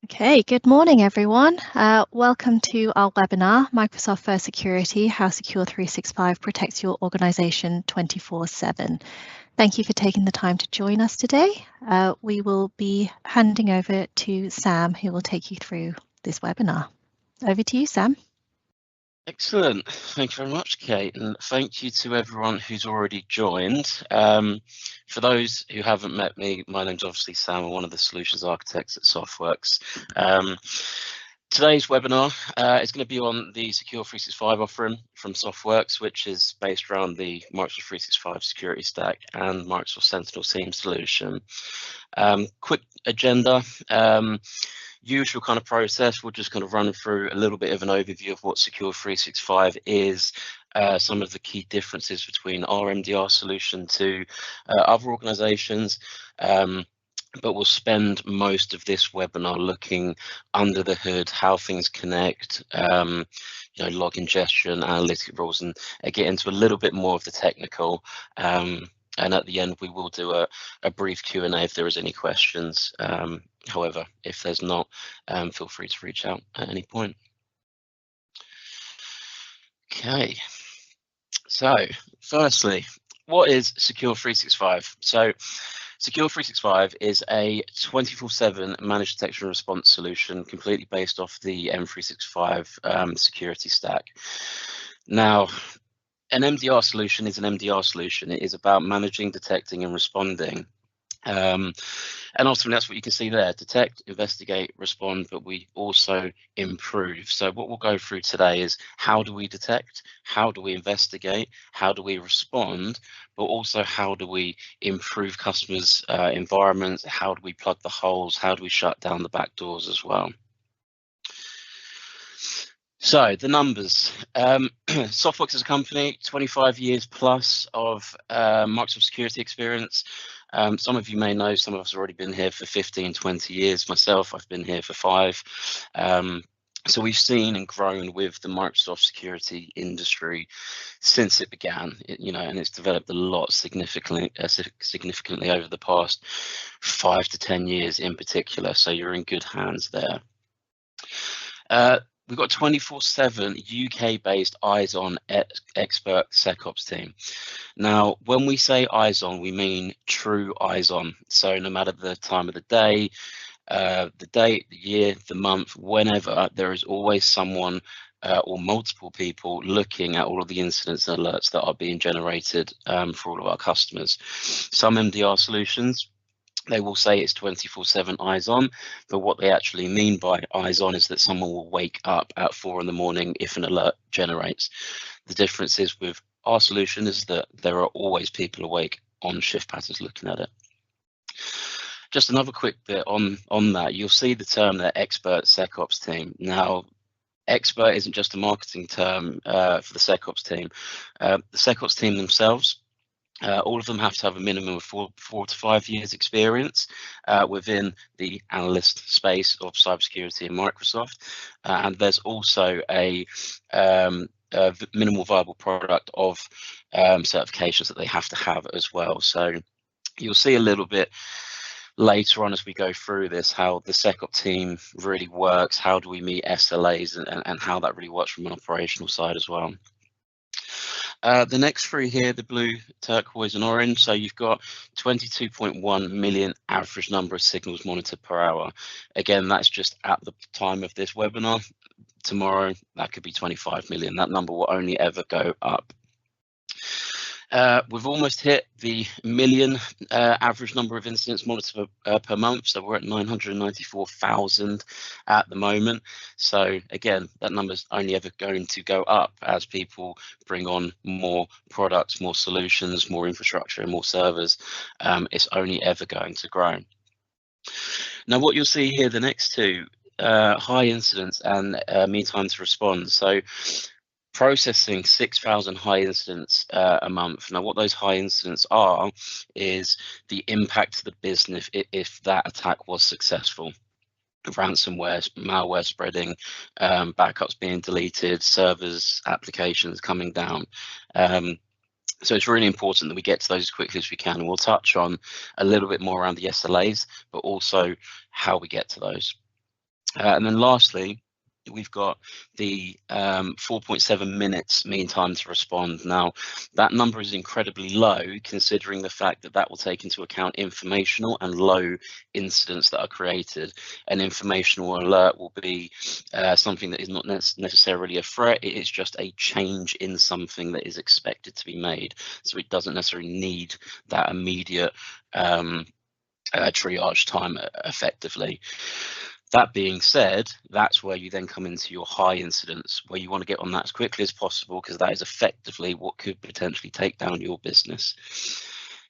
Okay, good morning, everyone. Welcome to our webinar, Microsoft for Security, How Secure365 Protects Your Organization 24/7. Thank you for taking the time to join us today. We will be handing over to Sam, who will take you through this webinar. Over to you, Sam. Excellent. Thank you very much, Kate, and thank you to everyone who's already joined. For those who haven't met me, my name's obviously Sam. I'm one of the solutions architects at Softwerx. Today's webinar is going to be on the secure365 offering from Softwerx, which is based around the Microsoft 365 security stack and Microsoft Sentinel SIEM solution. Quick agenda. Usual kind of process, we'll just kind of run through a little bit of an overview of what Secure365 is, some of the key differences between our MDR solution to other organizations, but we'll spend most of this webinar looking under the hood, how things connect, log ingestion, analytic rules, and get into a little bit more of the technical. And at the end, we will do a brief Q&A if there is any questions. However, if there's not, feel free to reach out at any point. Okay, so firstly, what is Secure365? So Secure365 is a 24/7 managed detection and response solution completely based off the M365 security stack. Now, an MDR solution is an MDR solution. It is about managing, detecting, and responding. And ultimately, that's what you can see there: detect, investigate, respond, but we also improve. So what we'll go through today is how do we detect, how do we investigate, how do we respond, but also how do we improve customers' environments, how do we plug the holes, how do we shut down the back doors as well. So the numbers. Softwerx as a company, 25 years plus of Microsoft security experience. Some of you may know, some of us have already been here for 15, 20 years. Myself, I've been here for 5. So we've seen and grown with the Microsoft security industry since it began, and it's developed a lot significantly over the past 5 to 10 years in particular. So you're in good hands there. We've got a 24/7 UK-based eyes-on expert SecOps team. Now, when we say eyes-on, we mean true eyes-on. So no matter the time of the day, the date, the year, the month, whenever, there is always someone or multiple people looking at all of the incidents and alerts that are being generated for all of our customers. Some MDR solutions, they will say it's 24/7 eyes on, but what they actually mean by eyes on is that someone will wake up at 4 in the morning if an alert generates. The difference is with our solution is that there are always people awake on shift patterns looking at it. Just another quick bit on that, you'll see the term there, expert SecOps team. Now, expert isn't just a marketing term for the SecOps team. The SecOps team themselves, all of them have to have a minimum of 4 to 5 years experience within the analyst space of cybersecurity in Microsoft. And there's also a minimal viable product of certifications that they have to have as well. So you'll see a little bit later on as we go through this, how the SecOps team really works, how do we meet SLAs, and how that really works from an operational side as well. The next 3 here, the blue, turquoise and orange. So you've got 22.1 million average number of signals monitored per hour. Again, that's just at the time of this webinar. Tomorrow, that could be 25 million. That number will only ever go up. We've almost hit the million average number of incidents monitored per month. So we're at 994,000 at the moment. So again, that number's only ever going to go up as people bring on more products, more solutions, more infrastructure, and more servers. It's only ever going to grow. Now, what you'll see here, the next 2, high incidents and mean time to respond. So processing 6,000 high incidents a month. Now, what those high incidents are is the impact to the business if that attack was successful. Ransomware, malware spreading, backups being deleted, servers, applications coming down. So it's really important that we get to those as quickly as we can. And we'll touch on a little bit more around the SLAs, but also how we get to those. And then lastly, we've got the 4.7 minutes mean time to respond. Now, that number is incredibly low, considering the fact that that will take into account informational and low incidents that are created. An informational alert will be something that is not necessarily a threat. It is just a change in something that is expected to be made. So it doesn't necessarily need that immediate triage time effectively. That being said, that's where you then come into your high incidents, where you want to get on that as quickly as possible, because that is effectively what could potentially take down your business.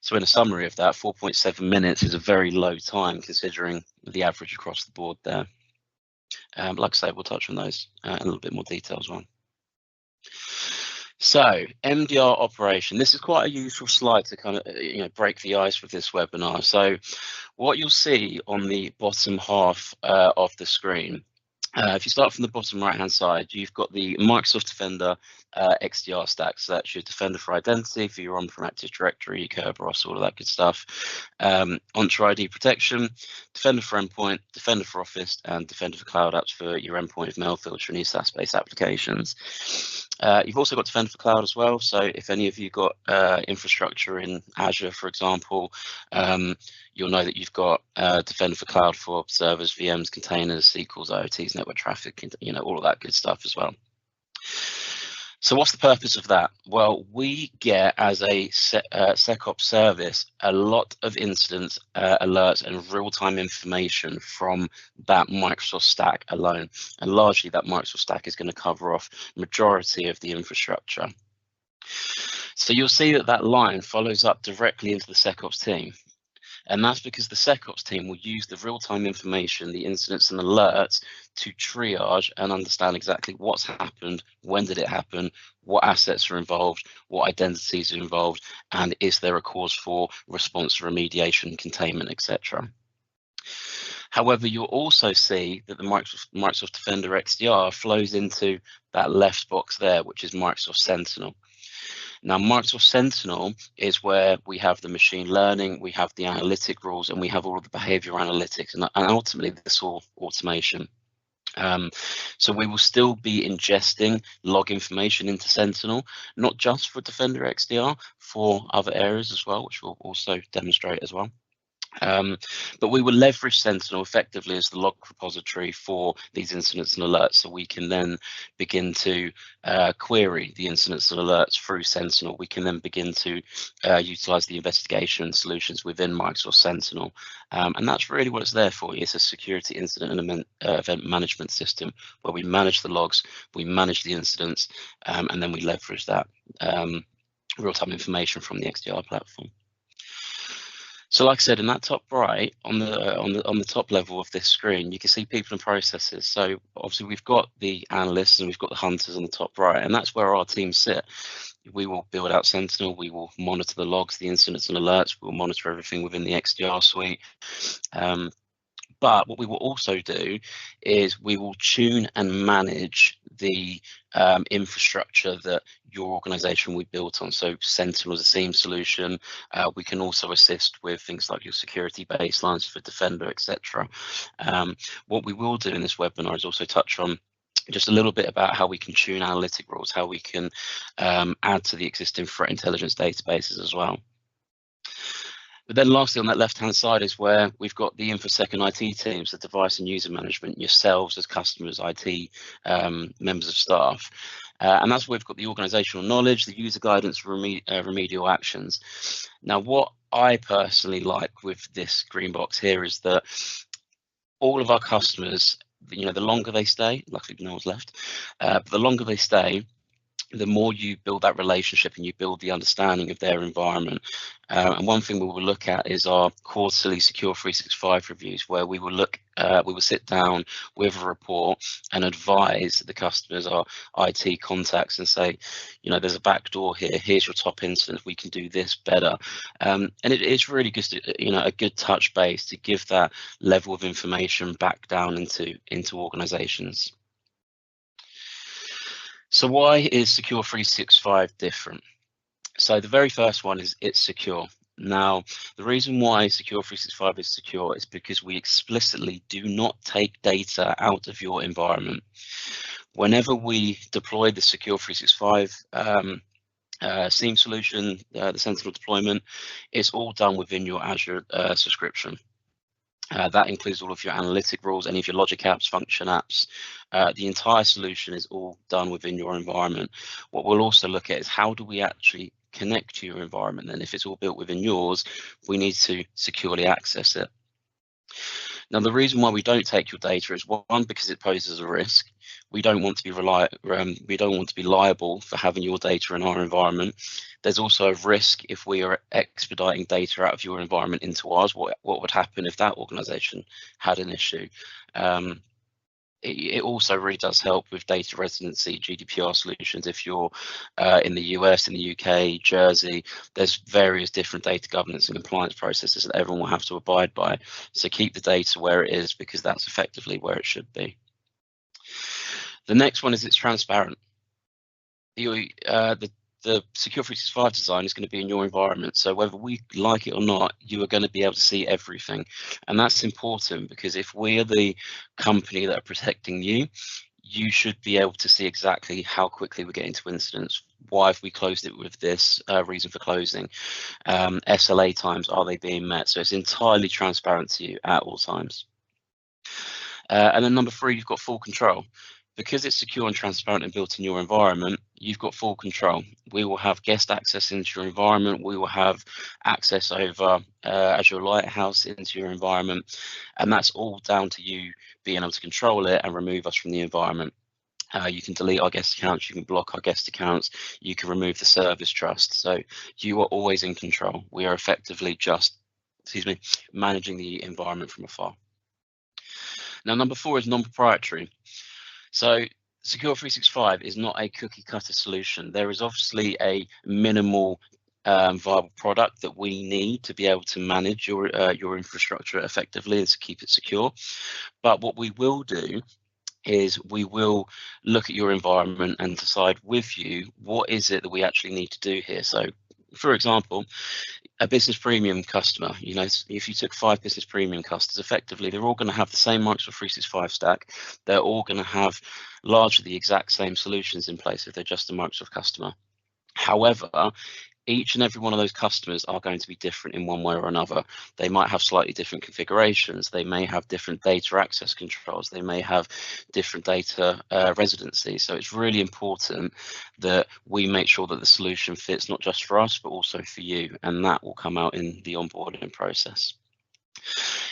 So in a summary of that, 4.7 minutes is a very low time considering the average across the board there. Like I say, we'll touch on those in a little bit more detail as well. So MDR operation, this is quite a useful slide to kind of break the ice with this webinar. So what you'll see on the bottom half of the screen, if you start from the bottom right hand side, you've got the Microsoft Defender XDR stack. So that's your Defender for Identity, for your on-prem Active Directory, Kerberos, all of that good stuff. Entra ID protection, Defender for Endpoint, Defender for Office, and Defender for Cloud apps for your endpoint of mail filter and your SaaS-based applications. You've also got Defender for Cloud as well. So if any of you got infrastructure in Azure, for example, you'll know that you've got Defender for Cloud for servers, VMs, containers, SQLs, IoTs, network traffic, all of that good stuff as well. So what's the purpose of that? Well, we get as a SecOps service a lot of incidents, alerts, and real-time information from that Microsoft stack alone. And largely that Microsoft stack is going to cover off majority of the infrastructure. So you'll see that that line follows up directly into the SecOps team. And that's because the SecOps team will use the real-time information, the incidents and alerts, to triage and understand exactly what's happened, when did it happen, what assets are involved, what identities are involved, and is there a cause for response, remediation, containment, etc. However, you'll also see that the Microsoft Defender XDR flows into that left box there, which is Microsoft Sentinel. Now, Microsoft Sentinel is where we have the machine learning, we have the analytic rules, and we have all of the behavioral analytics, and ultimately this all automation. So we will still be ingesting log information into Sentinel, not just for Defender XDR, for other areas as well, which we'll also demonstrate as well. But we will leverage Sentinel effectively as the log repository for these incidents and alerts, so we can then begin to query the incidents and alerts through Sentinel. We can then begin to utilize the investigation solutions within Microsoft Sentinel, and that's really what it's there for. It's a security incident and event management system where we manage the logs, we manage the incidents, and then we leverage that real-time information from the XDR platform. So like I said, in that top right, on the top level of this screen, you can see people and processes. So obviously we've got the analysts and we've got the hunters on the top right, and that's where our teams sit. We will build out Sentinel, we will monitor the logs, the incidents and alerts, we'll monitor everything within the XDR suite. But what we will also do is we will tune and manage the infrastructure that your organization will be built on. So Sentinel is a SIEM solution. We can also assist with things like your security baselines for Defender, etc. What we will do in this webinar is also touch on just a little bit about how we can tune analytic rules, how we can add to the existing threat intelligence databases as well. But then lastly, on that left-hand side is where we've got the InfoSec and IT teams, the device and user management, yourselves as customers, IT members of staff. And that's where we've got the organizational knowledge, the user guidance, remedial actions. Now, what I personally like with this green box here is that all of our customers, the longer they stay, luckily no one's left, but the longer they stay, the more you build that relationship and you build the understanding of their environment. And one thing we will look at is our quarterly secure365 reviews, where we will sit down with a report and advise the customers, our IT contacts, and say, there's a back door here, here's your top incident, we can do this better. And it's really just a good touch base to give that level of information back down into organizations. So why is Secure365 different? So the very first one is it's secure. Now, the reason why Secure365 is secure is because we explicitly do not take data out of your environment. Whenever we deploy the Secure365 SIEM solution, the Sentinel deployment, it's all done within your Azure subscription. That includes all of your analytic rules, any of your logic apps, function apps. The entire solution is all done within your environment. What we'll also look at is how do we actually connect to your environment, and if it's all built within yours, we need to securely access it. Now, the reason why we don't take your data is, one, because it poses a risk. We don't want to be liable for having your data in our environment. There's also a risk if we are expediting data out of your environment into ours. What would happen if that organization had an issue? It also really does help with data residency, GDPR solutions. If you're in the US, in the UK, Jersey, there's various different data governance and compliance processes that everyone will have to abide by. So keep the data where it is, because that's effectively where it should be. The next one is it's transparent. The Secure365 design is going to be in your environment. So whether we like it or not, you are going to be able to see everything. And that's important, because if we are the company that are protecting you, you should be able to see exactly how quickly we get into incidents. Why have we closed it with this reason for closing? SLA times, are they being met? So it's entirely transparent to you at all times. And then number 3, you've got full control. Because it's secure and transparent and built in your environment, you've got full control. We will have guest access into your environment. We will have access over Azure Lighthouse into your environment. And that's all down to you being able to control it and remove us from the environment. You can delete our guest accounts, you can block our guest accounts, you can remove the service trust. So you are always in control. We are effectively just, managing the environment from afar. Now, number 4 is non-proprietary. So Secure365 is not a cookie cutter solution. There is obviously a minimal viable product that we need to be able to manage your infrastructure effectively and to keep it secure. But what we will do is we will look at your environment and decide with you, what is it that we actually need to do here? So, for example, a business premium customer, if you took 5 business premium customers, effectively, they're all going to have the same Microsoft 365 stack. They're all going to have largely the exact same solutions in place if they're just a Microsoft customer. However, each and every one of those customers are going to be different in one way or another. They might have slightly different configurations. They may have different data access controls. They may have different data residency. So it's really important that we make sure that the solution fits not just for us, but also for you. And that will come out in the onboarding process.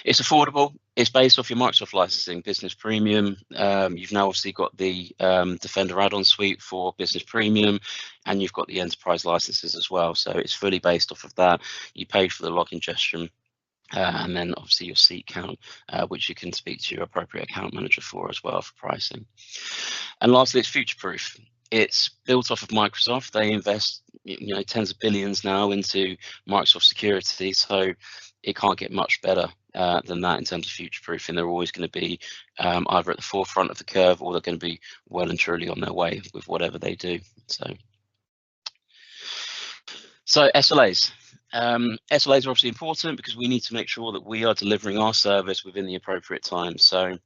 It's affordable. It's based off your Microsoft licensing, Business Premium. You've now obviously got the Defender add-on suite for Business Premium, and you've got the enterprise licenses as well. So it's fully based off of that. You pay for the log ingestion, and then obviously your seat count, which you can speak to your appropriate account manager for as well for pricing. And lastly, it's future-proof. It's built off of Microsoft. They invest, tens of billions now into Microsoft security, so it can't get much better than that in terms of future-proofing. They're always going to be either at the forefront of the curve, or they're going to be well and truly on their way with whatever they do. So SLAs. SLAs are obviously important because we need to make sure that we are delivering our service within the appropriate time. So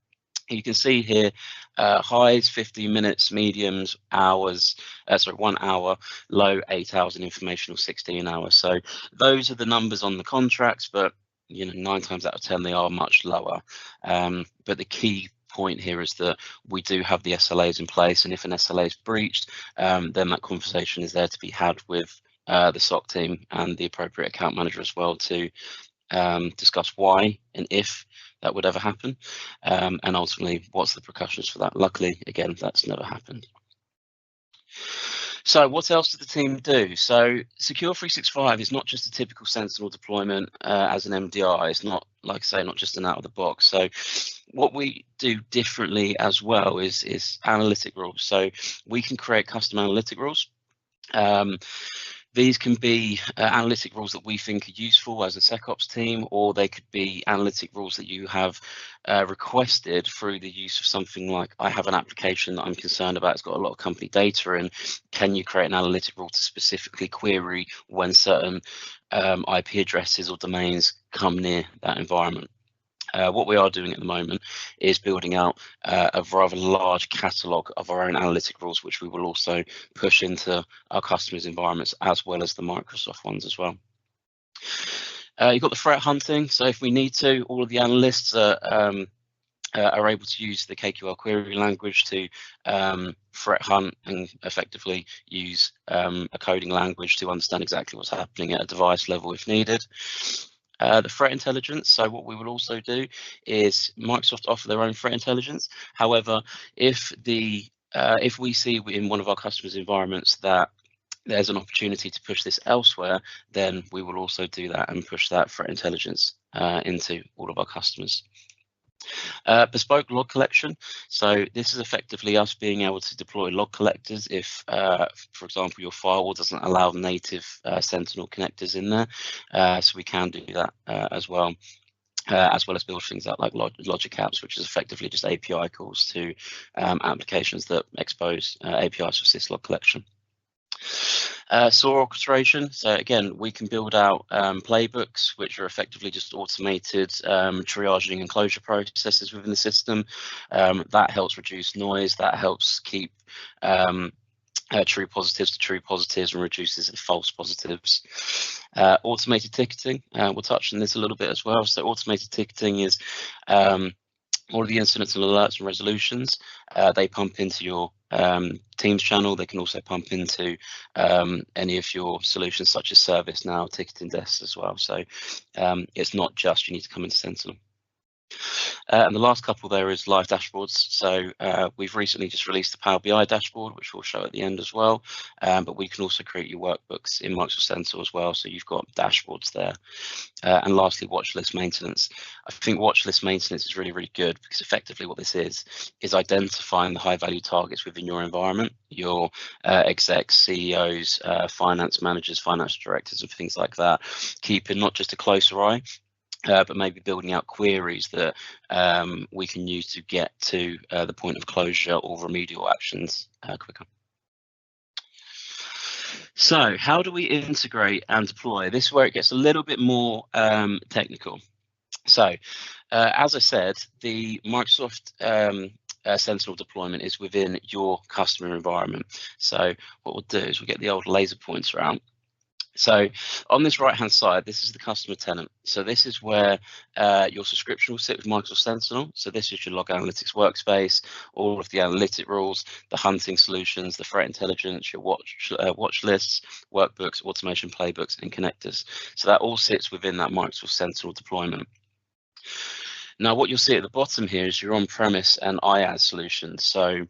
you can see here, highs 15 minutes, mediums hours, 1 hour, low 8 hours, and informational 16 hours. So those are the numbers on the contracts, but 9 times out of 10 they are much lower. But the key point here is that we do have the SLAs in place, and if an SLA is breached, then that conversation is there to be had with the SOC team and the appropriate account manager as well to discuss why and if that would ever happen, and ultimately what's the repercussions for that. Luckily, again, that's never happened. So what else did the team do? So Secure365 is not just a typical Sentinel deployment as an MDR. It's not, like I say, not just an out of the box. So what we do differently as well is analytic rules. So we can create custom analytic rules. These can be analytic rules that we think are useful as a SecOps team, or they could be analytic rules that you have requested through the use of something like, I have an application that I'm concerned about, it's got a lot of company data in, can you create an analytic rule to specifically query when certain IP addresses or domains come near that environment. What we are doing at the moment is building out a rather large catalogue of our own analytic rules, which we will also push into our customers' environments as well as the Microsoft ones as well. You've got the threat hunting. So if we need to, all of the analysts are able to use the KQL query language to threat hunt and effectively use a coding language to understand exactly what's happening at a device level if needed. The threat intelligence. So what we will also do is Microsoft offer their own threat intelligence. However, if we see in one of our customers' environments that there's an opportunity to push this elsewhere, then we will also do that and push that threat intelligence into all of our customers. Bespoke log collection. So this is effectively us being able to deploy log collectors if, for example, your firewall doesn't allow native Sentinel connectors in there. So we can do that as well as build things out like logic apps, which is effectively just API calls to applications that expose APIs for syslog collection. SOAR orchestration. So again, we can build out playbooks, which are effectively just automated triaging and closure processes within the system. That helps reduce noise. That helps keep true positives to true positives and reduces false positives. Automated ticketing. We'll touch on this a little bit as well. So automated ticketing is all of the incidents and alerts and resolutions. They pump into your Teams channel. They can also pump into any of your solutions such as ServiceNow, ticketing desks as well. So it's not just you need to come into Sentinel. And the last couple there is live dashboards. So we've recently just released the Power BI dashboard, which we'll show at the end as well. But we can also create your workbooks in Microsoft Sentinel as well. So you've got dashboards there. And lastly, watch list maintenance. I think watch list maintenance is really, really good because effectively what this is identifying the high value targets within your environment, your execs, CEOs, finance managers, finance directors, and things like that, keeping not just a closer eye, but maybe building out queries that we can use to get to the point of closure or remedial actions quicker. So how do we integrate and deploy? This is where it gets a little bit more technical. So as I said, the Microsoft Sentinel deployment is within your customer environment. So what we'll do is we'll get the old laser pointer out. So on this right hand side, this is the customer tenant. So this is where your subscription will sit with Microsoft Sentinel. So this is your log analytics workspace, all of the analytic rules, the hunting solutions, the threat intelligence, your watch lists, workbooks, automation playbooks, and connectors. So that all sits within that Microsoft Sentinel deployment. Now what you'll see at the bottom here is your on-premise and IaaS solutions. So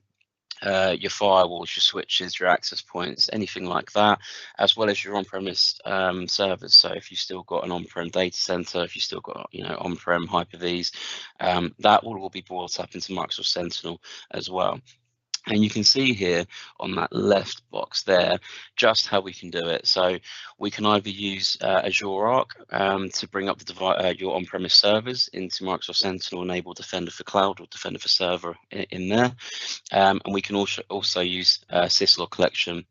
your firewalls, your switches, your access points, anything like that, as well as your on-premise servers. So if you've still got an on-prem data center, if you've still got on-prem Hyper-Vs, that will be brought up into Microsoft Sentinel as well. And you can see here on that left box there just how we can do it. So we can either use Azure Arc to bring up your on-premise servers into Microsoft Sentinel, enable Defender for Cloud or Defender for Server in there. And we can also use syslog collection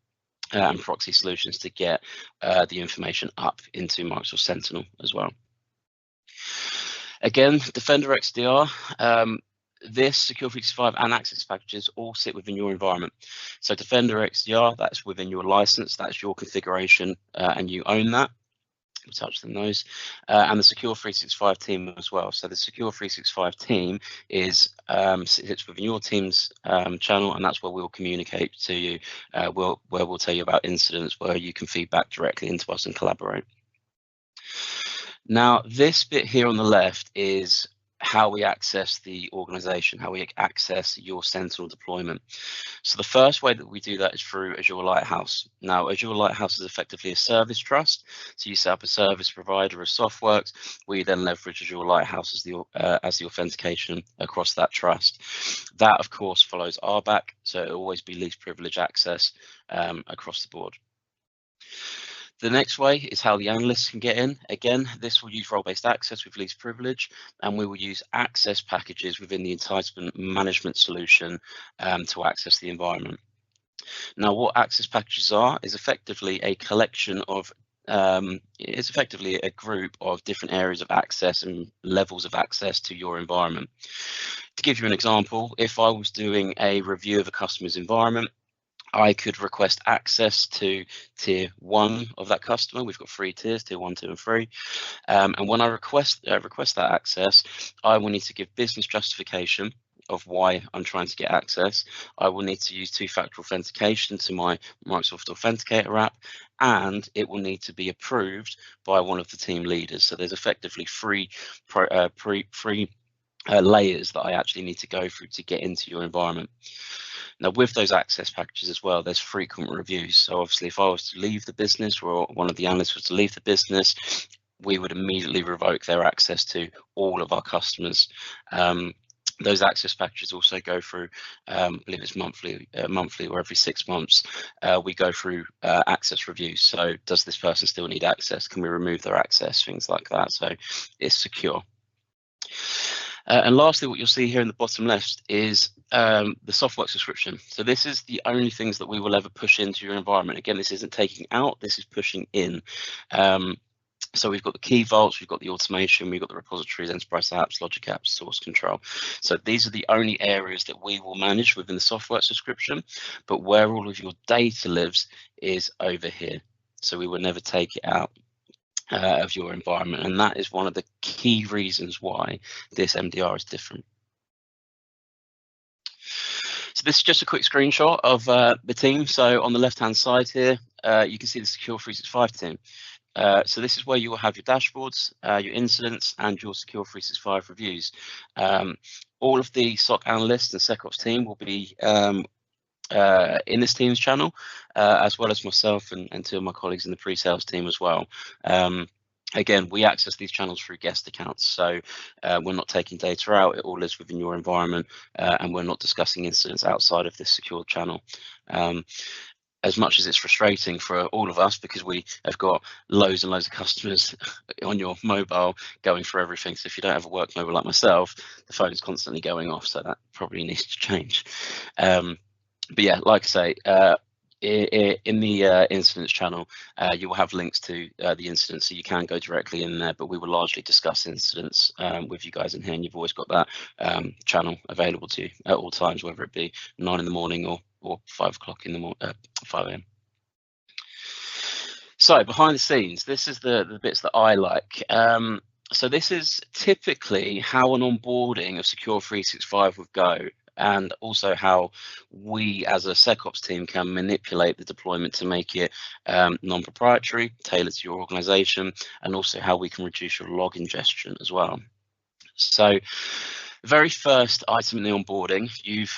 and proxy solutions to get the information up into Microsoft Sentinel as well. Again, Defender XDR. This secure365 and access packages all sit within your environment. So Defender XDR, that's within your license, that's your configuration, and you own that. We'll touch on those. And the Secure365 team as well. So the Secure365 team sits within your team's channel, and that's where we'll communicate to you, where we'll tell you about incidents, where you can feedback directly into us and collaborate. Now, this bit here on the left is how we access the organization, how we access your Sentinel deployment. So the first way that we do that is through Azure Lighthouse. Now, Azure Lighthouse is effectively a service trust. So you set up a service provider of Softwerx. We then leverage Azure Lighthouse as the authentication across that trust. That, of course, follows RBAC, so it'll always be least privilege access across the board. The next way is how the analysts can get in. Again, this will use role-based access with least privilege, and we will use access packages within the entitlement management solution to access the environment. Now, what access packages are is effectively a collection of It's effectively a group of different areas of access and levels of access to your environment. To give you an example, if I was doing a review of a customer's environment, I could request access to tier 1 of that customer. We've got 3 tiers, tier 1, 2, and 3. And when I request that access, I will need to give business justification of why I'm trying to get access. I will need to use 2-factor authentication to my Microsoft Authenticator app, and it will need to be approved by one of the team leaders. So there's effectively three layers that I actually need to go through to get into your environment. Now, with those access packages as well, there's frequent reviews. So obviously, if I was to leave the business, or one of the analysts was to leave the business, we would immediately revoke their access to all of our customers. Those access packages also go through, I believe it's monthly or every 6 months, we go through access reviews. So does this person still need access? Can we remove their access? Things like that. So it's secure. And lastly, what you'll see here in the bottom left is the Softwerx subscription. So this is the only things that we will ever push into your environment. Again, this isn't taking out, this is pushing in. So we've got the key vaults, we've got the automation, we've got the repositories, enterprise apps, logic apps, source control. So these are the only areas that we will manage within the Softwerx subscription, but where all of your data lives is over here. So we will never take it out of your environment, and that is one of the key reasons why this MDR is different. So this is just a quick screenshot of the team. So on the left hand side here, you can see the secure365 team. So this is where you will have your dashboards, your incidents, and your secure365 reviews. All of the SOC analysts and SecOps team will be in this team's channel, as well as myself and 2 of my colleagues in the pre-sales team as well. Again, we access these channels through guest accounts, so we're not taking data out. It all lives within your environment, and we're not discussing incidents outside of this secure channel. As much as it's frustrating for all of us, because we have got loads and loads of customers on your mobile going through everything. So if you don't have a work mobile like myself, the phone is constantly going off. So that probably needs to change. But yeah, like I say, in the incidents channel, you will have links to the incidents, so you can go directly in there, but we will largely discuss incidents with you guys in here, and you've always got that channel available to you at all times, whether it be 9 in the morning or 5 o'clock in the morning, 5 a.m. So behind the scenes, this is the bits that I like. So this is typically how an onboarding of Secure365 would go, and also how we as a SecOps team can manipulate the deployment to make it non-proprietary, tailored to your organization, and also how we can reduce your log ingestion as well. So the very first item in the onboarding, you've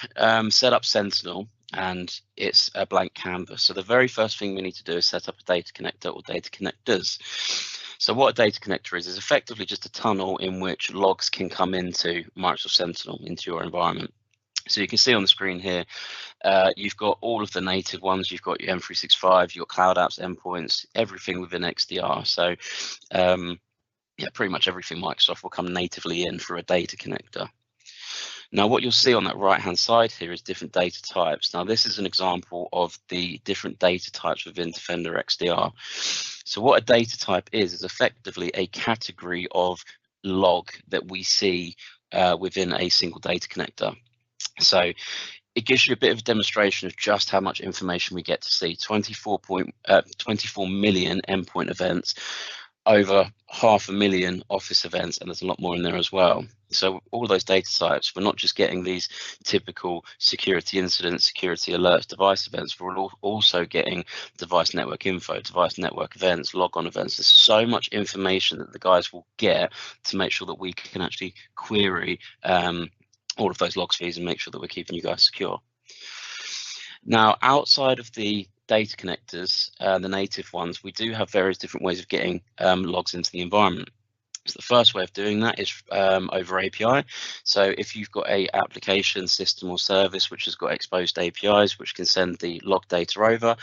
set up Sentinel, and it's a blank canvas. So the very first thing we need to do is set up a data connector or data connectors. So what a data connector is effectively just a tunnel in which logs can come into Microsoft Sentinel, into your environment. So you can see on the screen here, you've got all of the native ones. You've got your M365, your cloud apps, endpoints, everything within XDR. So yeah, pretty much everything Microsoft will come natively in through a data connector. Now, what you'll see on that right-hand side here is different data types. Now, this is an example of the different data types within Defender XDR. So what a data type is effectively a category of log that we see within a single data connector. So it gives you a bit of a demonstration of just how much information we get to see. 24 million endpoint events, over 500,000 Office events, and there's a lot more in there as well. So all of those data types, we're not just getting these typical security incidents, security alerts, device events, we're also getting device network info, device network events, logon events. There's so much information that the guys will get to make sure that we can actually query all of those log feeds and make sure that we're keeping you guys secure. Now, outside of the data connectors, the native ones, we do have various different ways of getting logs into the environment. So the first way of doing that is over API. So if you've got a application, system or service which has got exposed APIs which can send the log data over,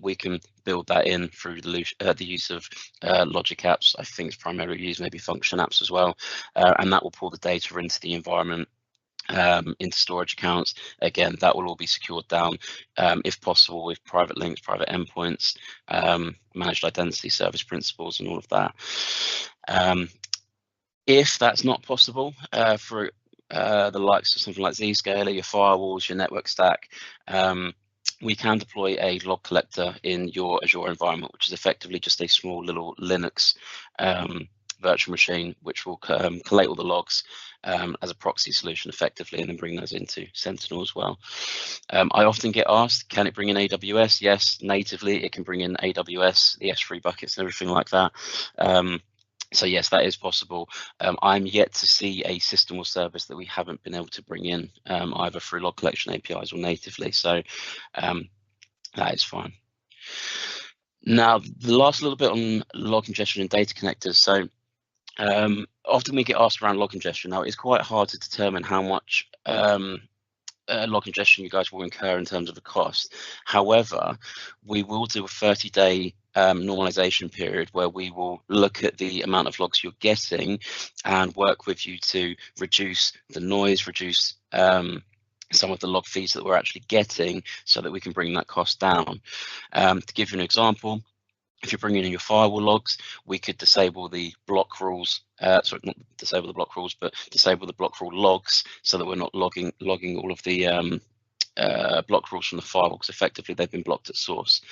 we can build that in through the use of logic apps. I think it's primarily used, maybe function apps as well, and that will pull the data into the environment into storage accounts. Again, that will all be secured down, if possible, with private links, private endpoints, managed identity service principles, and all of that. If that's not possible for the likes of something like Zscaler, your firewalls, your network stack, we can deploy a log collector in your Azure environment, which is effectively just a small little Linux virtual machine, which will collate all the logs as a proxy solution effectively, and then bring those into Sentinel as well. I often get asked, can it bring in AWS? Yes, natively it can bring in AWS, the S3 buckets and everything like that. So yes, that is possible. I'm yet to see a system or service that we haven't been able to bring in either through log collection APIs or natively. So that is fine. Now, the last little bit on log ingestion and data connectors. So often we get asked around log ingestion. Now, it's quite hard to determine how much log ingestion you guys will incur in terms of the cost. However, we will do a 30-day normalization period where we will look at the amount of logs you're getting and work with you to reduce the noise, reduce some of the log feeds that we're actually getting, so that we can bring that cost down. To give you an example, if you're bringing in your firewall logs, we could disable the block rules, sorry, not disable the block rules, but disable the block rule logs, so that we're not logging all of the block rules from the firewall, because effectively they've been blocked at source.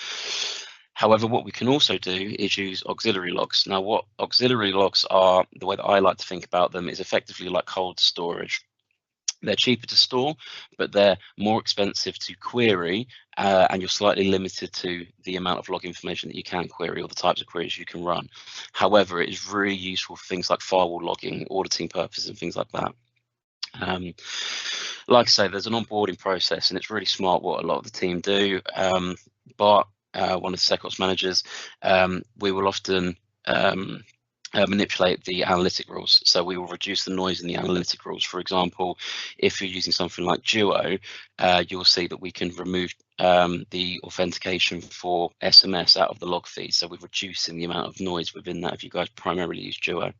However, what we can also do is use auxiliary logs. Now, what auxiliary logs are, the way that I like to think about them, is effectively like cold storage. They're cheaper to store, but they're more expensive to query, and you're slightly limited to the amount of log information that you can query or the types of queries you can run. However, it is really useful for things like firewall logging, auditing purposes, and things like that. Like I say, there's an onboarding process, and it's really smart what a lot of the team do. But one of the SecOps managers, we will often manipulate the analytic rules. So we will reduce the noise in the analytic rules. For example, if you're using something like Duo, you'll see that we can remove the authentication for SMS out of the log feed. So we're reducing the amount of noise within that if you guys primarily use Duo.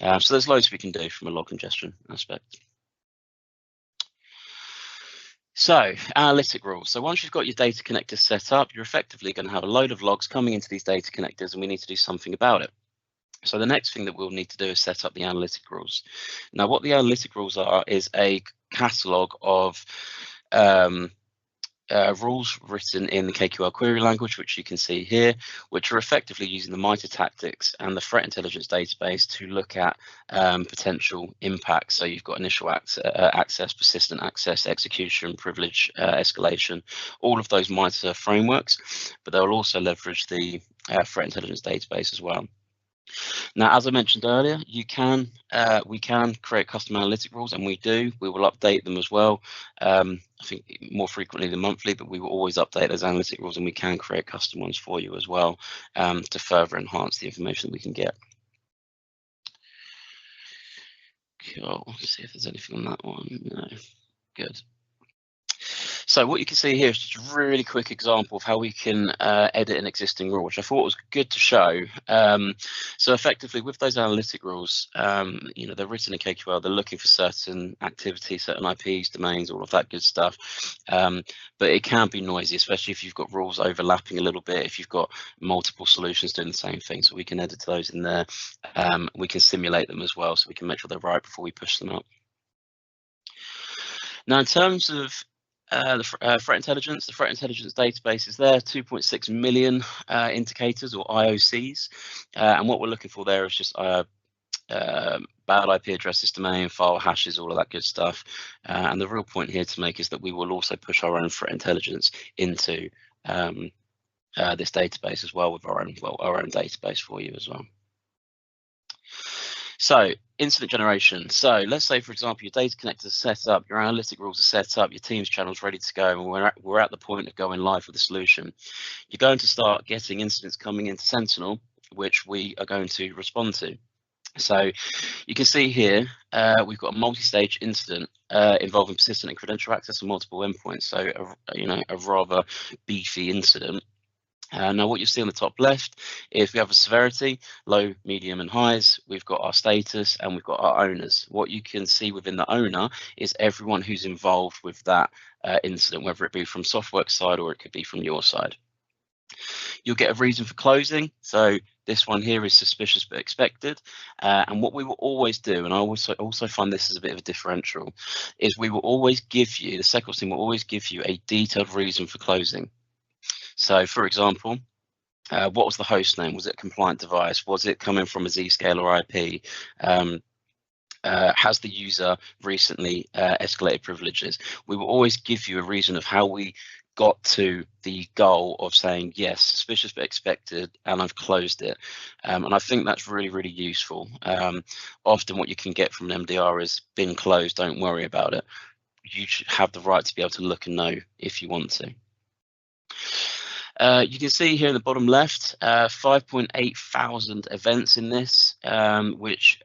So there's loads we can do from a log ingestion aspect. So analytic rules. So once you've got your data connectors set up, you're effectively going to have a load of logs coming into these data connectors, and we need to do something about it. So the next thing that we'll need to do is set up the analytic rules. Now, what the analytic rules are is a catalog of rules written in the KQL query language, which you can see here, which are effectively using the MITRE tactics and the threat intelligence database to look at potential impacts. So you've got initial access, persistent access, execution, privilege, escalation, all of those MITRE frameworks, but they'll also leverage the threat intelligence database as well. Now, as I mentioned earlier, we can create custom analytic rules, and we do. We will update them as well. I think more frequently than monthly, but we will always update those analytic rules, and we can create custom ones for you as well to further enhance the information that we can get. Cool. Let's see if there's anything on that one. No. Good. So what you can see here is just a really quick example of how we can edit an existing rule, which I thought was good to show. So effectively, with those analytic rules, they're written in KQL. They're looking for certain activity, certain IPs, domains, all of that good stuff. But it can be noisy, especially if you've got rules overlapping a little bit, if you've got multiple solutions doing the same thing. So we can edit those in there. We can simulate them as well, so we can make sure they're right before we push them out. Now, in terms of the threat intelligence database is there, 2.6 million indicators or IOCs, and what we're looking for there is just bad IP addresses, domain, file hashes, all of that good stuff. And the real point here to make is that we will also push our own threat intelligence into this database as well, with our own database for you as well. So incident generation. So let's say, for example, your data connectors are set up, your analytic rules are set up, your Teams channel's ready to go, and we're at the point of going live with the solution. You're going to start getting incidents coming into Sentinel, which we are going to respond to. So you can see here, we've got a multi-stage incident involving persistent and credential access to multiple endpoints. So, a rather beefy incident. Now what you see on the top left is we have a severity, low, medium and highs. We've got our status and we've got our owners. What you can see within the owner is everyone who's involved with that incident, whether it be from Softwerx side or it could be from your side. You'll get a reason for closing. So this one here is suspicious but expected. And what we will always do, and I also find this as a bit of a differential, is we will always give you, the SecOps team will always give you a detailed reason for closing. So for example, what was the host name? Was it a compliant device? Was it coming from a Zscaler IP? Has the user recently escalated privileges? We will always give you a reason of how we got to the goal of saying, yes, suspicious but expected, and I've closed it. And I think that's really, really useful. Often what you can get from an MDR is been closed, don't worry about it. You should have the right to be able to look and know if you want to. You can see here in the bottom left, 5.8 thousand events in this, which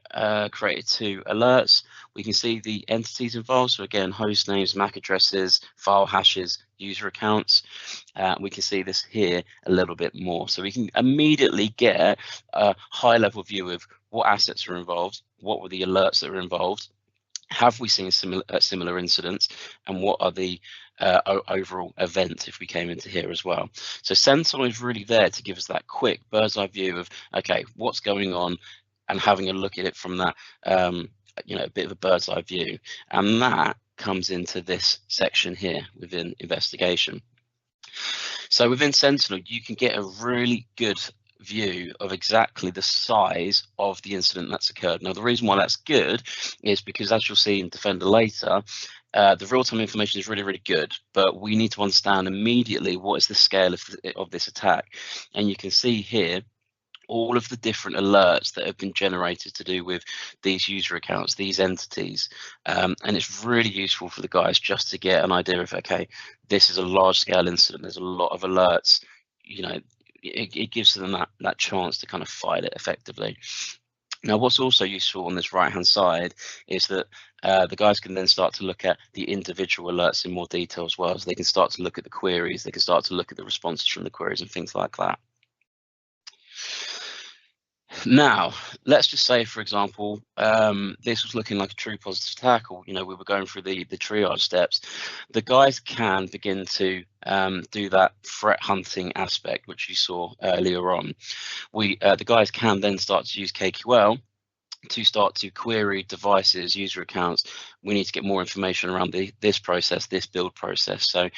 created 2 alerts. We can see the entities involved. So again, host names, MAC addresses, file hashes, user accounts. We can see this here a little bit more. So we can immediately get a high level view of what assets are involved, what were the alerts that were involved, have we seen similar incidents, and what are the overall events if we came into here as well. So Sentinel is really there to give us that quick bird's eye view of, okay, what's going on, and having a look at it from that, you know, a bit of a bird's eye view. And that comes into this section here within investigation. So within Sentinel, you can get a really good view of exactly the size of the incident that's occurred. Now, the reason why that's good is because, as you'll see in Defender later, the real-time information is really, really good, but we need to understand immediately what is the scale of this attack. And you can see here all of the different alerts that have been generated to do with these user accounts, these entities. And it's really useful for the guys just to get an idea of, okay, this is a large-scale incident, there's a lot of alerts, you know, it gives them that chance to kind of fight it effectively. Now, what's also useful on this right-hand side is that the guys can then start to look at the individual alerts in more detail as well. So they can start to look at the queries, they can start to look at the responses from the queries and things like that. Now, let's just say, for example, this was looking like a true positive attack, or, you know, we were going through the triage steps. The guys can begin to do that threat hunting aspect, which you saw earlier on. The guys can then start to use KQL to start to query devices, user accounts. We need to get more information around this process, this build process. So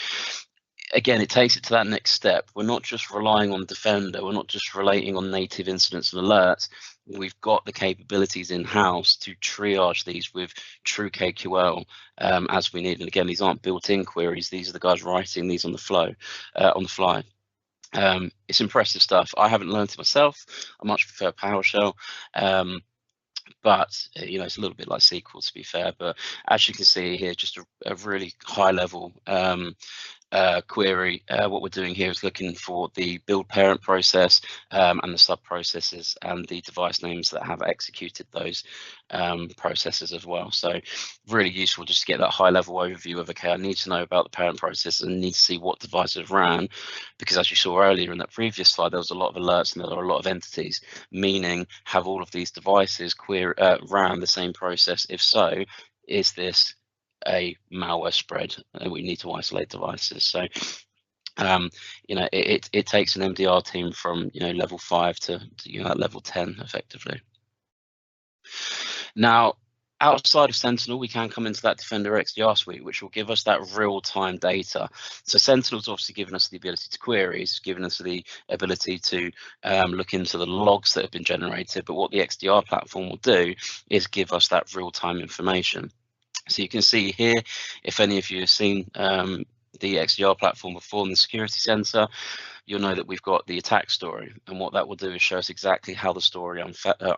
again, it takes it to that next step. We're not just relying on Defender, we're not just relying on native incidents and alerts. We've got the capabilities in-house to triage these with true KQL as we need. And again, these aren't built-in queries, these are the guys writing these on the fly. It's impressive stuff. I haven't learned it myself. I much prefer PowerShell. But you know, it's a little bit like SQL, to be fair. But as you can see here, just a really high level query. What we're doing here is looking for the build parent process and the sub processes and the device names that have executed those processes as well. So really useful just to get that high level overview of, okay, I need to know about the parent process and need to see what devices ran, because as you saw earlier in that previous slide, there was a lot of alerts and there are a lot of entities, meaning have all of these devices ran the same process? If so, is this a malware spread and we need to isolate devices? So you know, it takes an MDR team from, you know, level 5 to you know, level 10 effectively. Now, outside of Sentinel, we can come into that Defender XDR suite, which will give us that real-time data. So Sentinel's obviously given us the ability to query, it's given us the ability to look into the logs that have been generated, but what the XDR platform will do is give us that real-time information. So you can see here, if any of you have seen the XDR platform before in the security center, you'll know that we've got the attack story, and what that will do is show us exactly how the story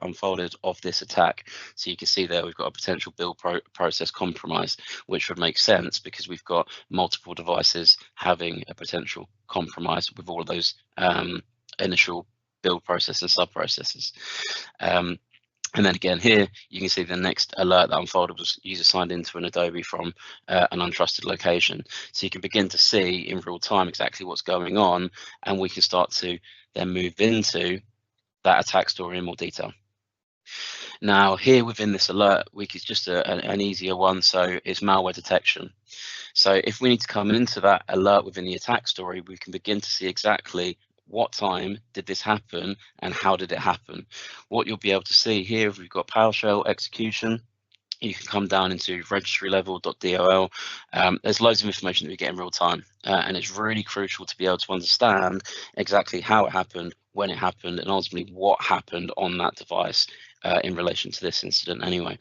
unfolded of this attack. So you can see there we've got a potential build process compromise, which would make sense because we've got multiple devices having a potential compromise with all of those initial build process and sub processes. And then again here, you can see the next alert that unfolded was user signed into an Adobe from an untrusted location. So you can begin to see in real time exactly what's going on, and we can start to then move into that attack story in more detail. Now here within this alert, it's just an easier one, so it's malware detection. So if we need to come into that alert within the attack story, we can begin to see exactly what time did this happen and how did it happen. What you'll be able to see here, if we've got PowerShell execution, you can come down into registry level.dol. There's loads of information that we get in real time, and it's really crucial to be able to understand exactly how it happened, when it happened, and ultimately what happened on that device in relation to this incident anyway.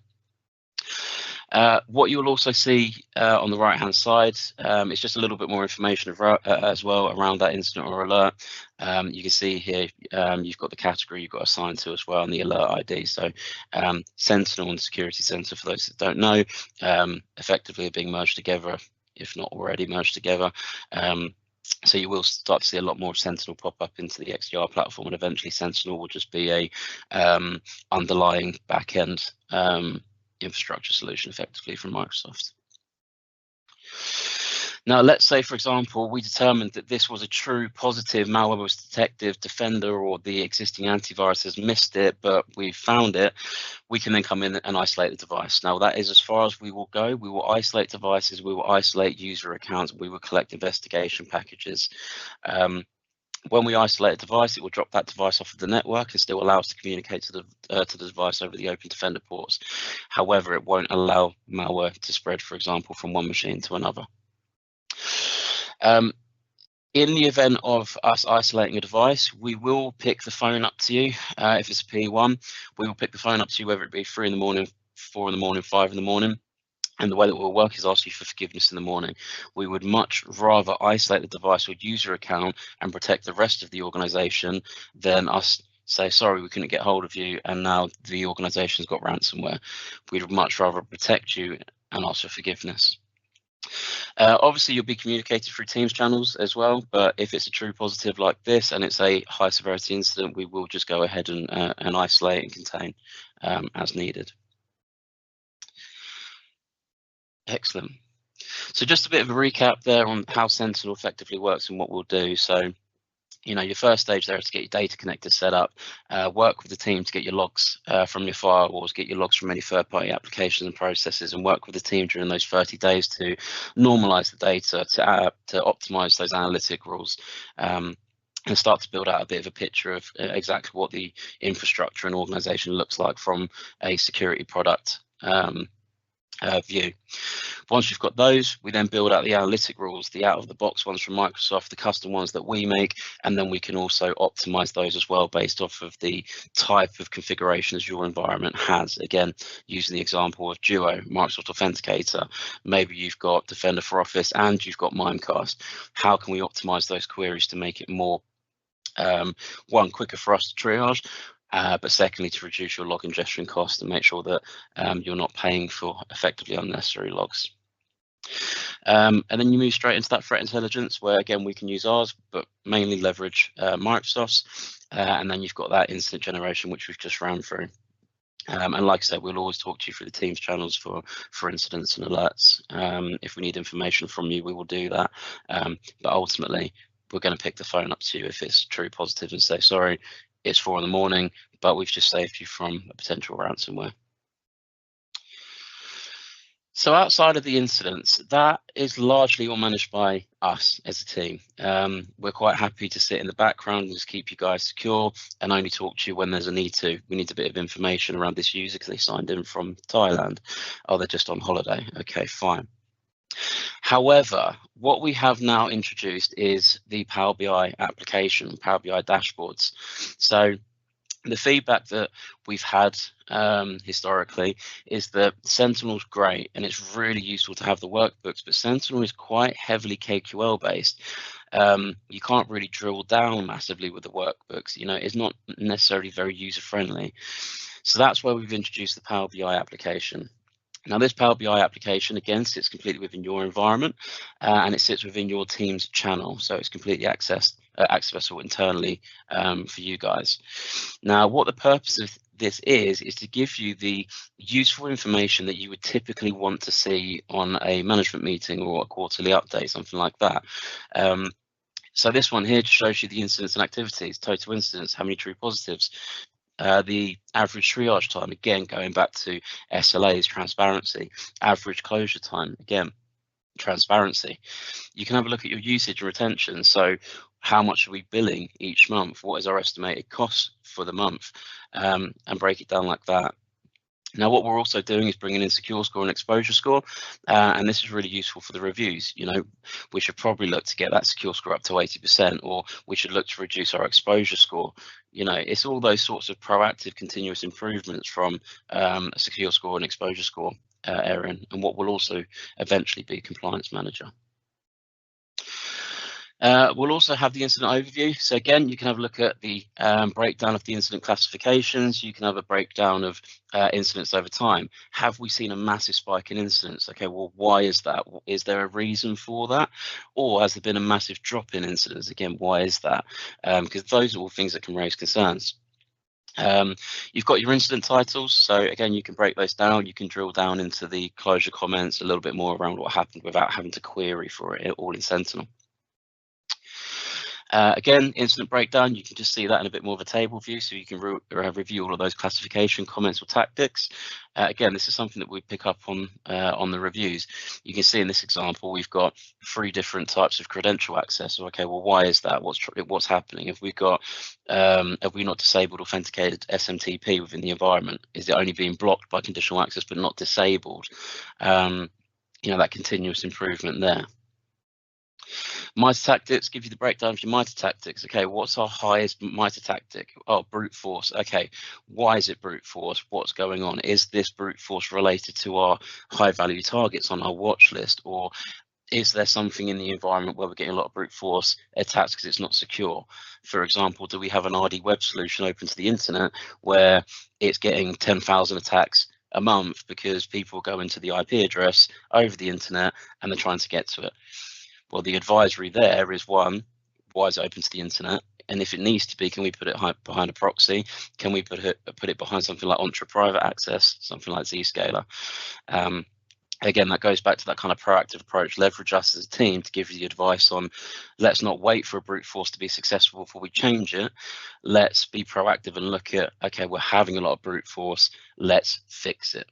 What you'll also see on the right hand side is just a little bit more information as well around that incident or alert. You can see here you've got the category you've got assigned to as well, and the alert ID. So Sentinel and Security Center, for those that don't know, effectively are being merged together, if not already merged together. So you will start to see a lot more Sentinel pop up into the XDR platform, and eventually Sentinel will just be a underlying backend infrastructure solution effectively from Microsoft. Now, let's say, for example, we determined that this was a true positive malware was detected, Defender or the existing antivirus has missed it, but we found it. We can then come in and isolate the device. Now, that is as far as we will go. We will isolate devices, we will isolate user accounts, we will collect investigation packages. When we isolate a device, it will drop that device off of the network and still allow us to communicate to the device over the Open Defender ports. However, it won't allow malware to spread, for example, from one machine to another. In the event of us isolating a device, we will pick the phone up to you. If it's a P1, we will pick the phone up to you, whether it be 3 in the morning, 4 in the morning, 5 in the morning. And the way that we'll work is ask you for forgiveness in the morning. We would much rather isolate the device or user account and protect the rest of the organization than us say, sorry, we couldn't get hold of you, and now the organization's got ransomware. We'd much rather protect you and ask for forgiveness. Obviously, you'll be communicated through Teams channels as well, but if it's a true positive like this and it's a high severity incident, we will just go ahead and isolate and contain as needed. Excellent. So just a bit of a recap there on how Sentinel effectively works and what we'll do. So, you know, your first stage there is to get your data connector set up, work with the team to get your logs from your firewalls, get your logs from any third-party applications and processes, and work with the team during those 30 days to normalize the data, to optimize those analytic rules, and start to build out a bit of a picture of exactly what the infrastructure and organization looks like from a security product view. Once you've got those, we then build out the analytic rules, the out-of-the-box ones from Microsoft, the custom ones that we make, and then we can also optimize those as well based off of the type of configurations your environment has. Again, using the example of Duo, Microsoft Authenticator, maybe you've got Defender for Office and you've got Mimecast. How can we optimize those queries to make it more, one, quicker for us to triage, but secondly, to reduce your log ingestion cost and make sure that you're not paying for effectively unnecessary logs. And then you move straight into that threat intelligence, where again we can use ours, but mainly leverage Microsoft's. And then you've got that incident generation, which we've just ran through. And like I said, we'll always talk to you through the Teams channels for incidents and alerts. If we need information from you, we will do that. But ultimately, we're going to pick the phone up to you if it's true positive and say, sorry, it's 4 in the morning, but we've just saved you from a potential ransomware. So outside of the incidents, that is largely all managed by us as a team. We're quite happy to sit in the background and just keep you guys secure and only talk to you when there's a need to. We need a bit of information around this user because they signed in from Thailand. Oh, they're just on holiday. Okay, fine. However, what we have now introduced is the Power BI application, Power BI dashboards. So the feedback that we've had historically is that Sentinel's great and it's really useful to have the workbooks, but Sentinel is quite heavily KQL based. You can't really drill down massively with the workbooks. You know, it's not necessarily very user friendly. So that's where we've introduced the Power BI application. Now, this Power BI application, again, sits completely within your environment and it sits within your team's channel. So it's completely accessed access vessel internally for you guys. Now, what the purpose of this is to give you the useful information that you would typically want to see on a management meeting or a quarterly update, something like that. So this one here just shows you the incidents and activities, total incidents, how many true positives, the average triage time, again, going back to SLAs, transparency, average closure time, again, transparency. You can have a look at your usage and retention. So how much are we billing each month? What is our estimated cost for the month? And break it down like that. Now, what we're also doing is bringing in secure score and exposure score, and this is really useful for the reviews. You know, we should probably look to get that secure score up to 80%, or we should look to reduce our exposure score. You know, it's all those sorts of proactive continuous improvements from a secure score and exposure score area, and what will also eventually be compliance manager. We'll also have the incident overview. So again, you can have a look at the breakdown of the incident classifications. You can have a breakdown of incidents over time. Have we seen a massive spike in incidents? Okay, well, why is that? Is there a reason for that? Or has there been a massive drop in incidents? Again, why is that? Because those are all things that can raise concerns. You've got your incident titles, so again, you can break those down. You can drill down into the closure comments a little bit more around what happened without having to query for it all in Sentinel. Again, incident breakdown, you can just see that in a bit more of a table view, so you can review all of those classification comments or tactics. Again, this is something that we pick up on the reviews. You can see in this example, we've got 3 different types of credential access. So, okay, well, why is that? What's happening? Have we not disabled authenticated SMTP within the environment? Is it only being blocked by conditional access but not disabled? You know, that continuous improvement there. MITRE tactics give you the breakdown of your MITRE tactics. Okay, what's our highest MITRE tactic? Oh, brute force. Okay, why is it brute force? What's going on? Is this brute force related to our high value targets on our watch list, or is there something in the environment where we're getting a lot of brute force attacks because it's not secure? For example, do we have an RD web solution open to the internet where it's getting 10,000 attacks a month because people go into the IP address over the internet and they're trying to get to it? Well, the advisory there is, one, why is it open to the internet? And if it needs to be, can we put it behind a proxy? Can we put it behind something like Entra Private Access, something like Zscaler? Again, that goes back to that kind of proactive approach. Leverage us as a team to give you the advice on, let's not wait for a brute force to be successful before we change it. Let's be proactive and look at, okay, we're having a lot of brute force, let's fix it.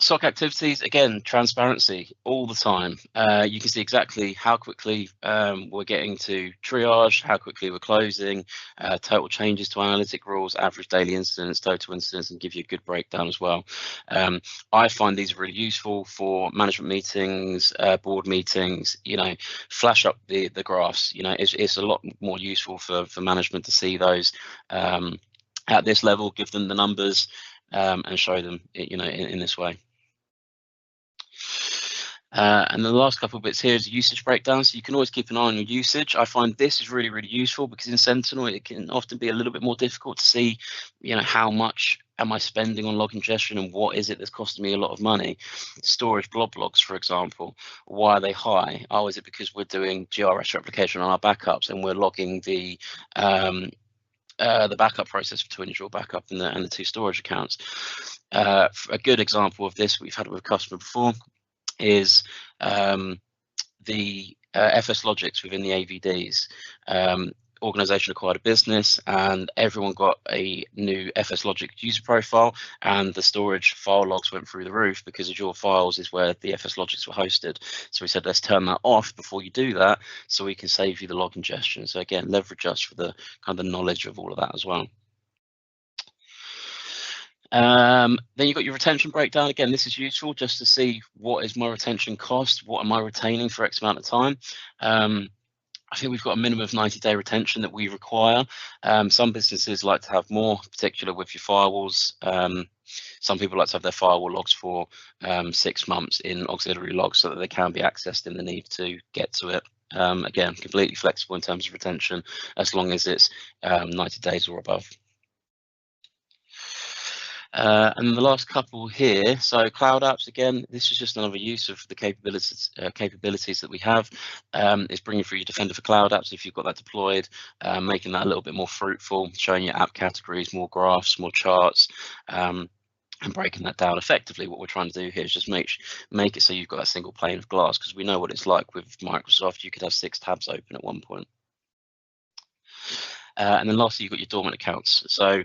SOC activities, again, transparency all the time. You can see exactly how quickly we're getting to triage, how quickly we're closing, total changes to analytic rules, average daily incidents, total incidents, and give you a good breakdown as well. I find these really useful for management meetings, board meetings. You know, flash up the graphs. You know, it's a lot more useful for management to see those at this level, give them the numbers and show them, you know, in this way. And the last couple of bits here is usage breakdown. So you can always keep an eye on your usage. I find this is really, really useful because in Sentinel, it can often be a little bit more difficult to see, you know, how much am I spending on log ingestion and what is it that's costing me a lot of money. Storage blob logs, for example, why are they high? Oh, is it because we're doing GRS replication on our backups and we're logging the backup process between Azure backup and the 2 storage accounts? A good example of this we've had with a customer before is the FS logics within the AVDs. Organization acquired a business and everyone got a new FS Logic user profile, and the storage file logs went through the roof because Azure Files is where the FS Logics were hosted. So we said, let's turn that off before you do that so we can save you the log ingestion. So again, leverage us for the kind of knowledge of all of that as well. Then you've got your retention breakdown. Again, this is useful just to see what is my retention cost, what am I retaining for X amount of time. I think we've got a minimum of 90-day retention that we require. Some businesses like to have more, particular with your firewalls. Some people like to have their firewall logs for 6 months in auxiliary logs so that they can be accessed in the need to get to it. Again, completely flexible in terms of retention, as long as it's 90 days or above. And the last couple here, so cloud apps, again, this is just another use of the capabilities that we have. It's bringing through your Defender for Cloud apps if you've got that deployed, making that a little bit more fruitful, showing your app categories, more graphs, more charts, and breaking that down effectively. What we're trying to do here is just make it so you've got that single pane of glass, because we know what it's like with Microsoft. You could have 6 tabs open at one point. And then lastly, you've got your dormant accounts. So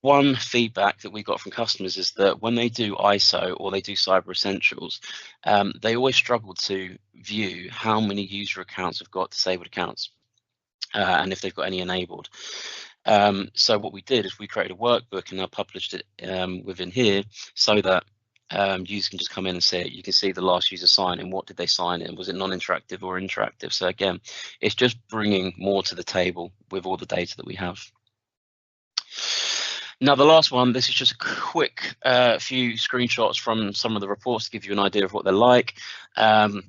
one feedback that we got from customers is that when they do ISO or they do Cyber Essentials, they always struggle to view how many user accounts have got disabled accounts, and if they've got any enabled. So what we did is we created a workbook and now published it within here, so that users can just come in and see it. You can see the last user sign in. What did they sign in? Was it non-interactive or interactive? So again, it's just bringing more to the table with all the data that we have. Now, the last one, this is just a quick few screenshots from some of the reports to give you an idea of what they're like.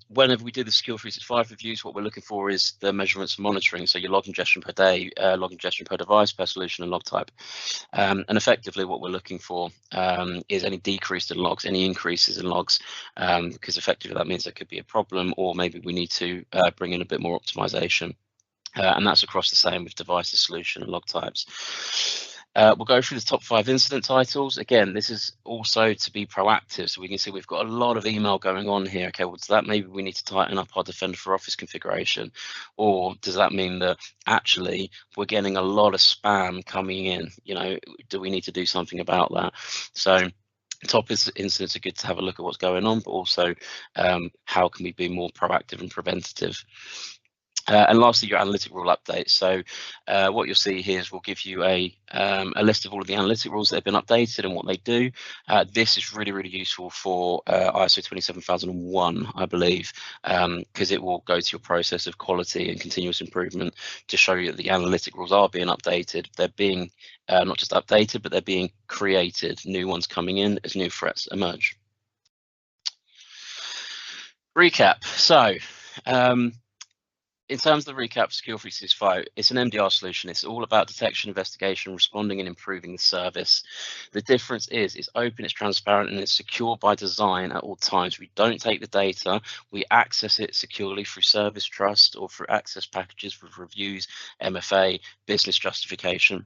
Whenever we do the secure365 reviews, what we're looking for is the measurements and monitoring. So your log ingestion per day, log ingestion per device, per solution, and log type. And effectively, what we're looking for is any decrease in logs, any increases in logs, because effectively that means there could be a problem, or maybe we need to bring in a bit more optimization. And that's across the same with devices, solution, and log types. We'll go through the top 5 incident titles. Again, this is also to be proactive. So we can see we've got a lot of email going on here. Okay, well, does that maybe we need to tighten up our Defender for Office configuration? Or does that mean that actually we're getting a lot of spam coming in? You know, do we need to do something about that? So top incidents are good to have a look at what's going on, but also how can we be more proactive and preventative? And lastly, your analytic rule updates. So what you'll see here is we'll give you a list of all of the analytic rules that have been updated and what they do. This is really, really useful for ISO 27001, I believe, because it will go to your process of quality and continuous improvement to show you that the analytic rules are being updated. They're being not just updated, but they're being created, new ones coming in as new threats emerge. Recap. So in terms of the recap for secure365, it's an MDR solution. It's all about detection, investigation, responding, and improving the service. The difference is it's open, it's transparent, and it's secure by design at all times. We don't take the data, we access it securely through service trust or through access packages with reviews, MFA, business justification.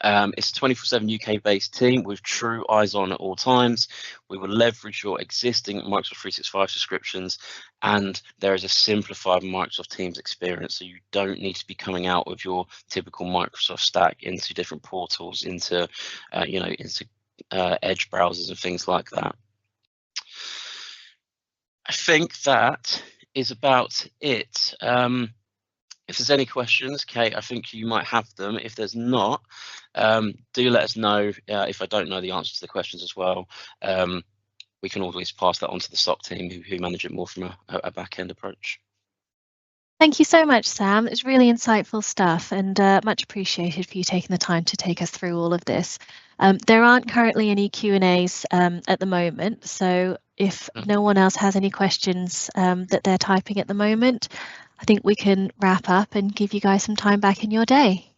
It's a 24/7 UK-based team with true eyes on at all times. We will leverage your existing Microsoft 365 subscriptions, and there is a simplified Microsoft Teams experience, so you don't need to be coming out of your typical Microsoft stack into different portals, into into Edge browsers and things like that. I think that is about it. If there's any questions, Kate, I think you might have them. If there's not, do let us know. If I don't know the answer to the questions as well, we can always pass that on to the SOC team who manage it more from a back-end approach. Thank you so much, Sam. It's really insightful stuff, and much appreciated for you taking the time to take us through all of this. There aren't currently any Q&As at the moment, so if no one else has any questions that they're typing at the moment, I think we can wrap up and give you guys some time back in your day.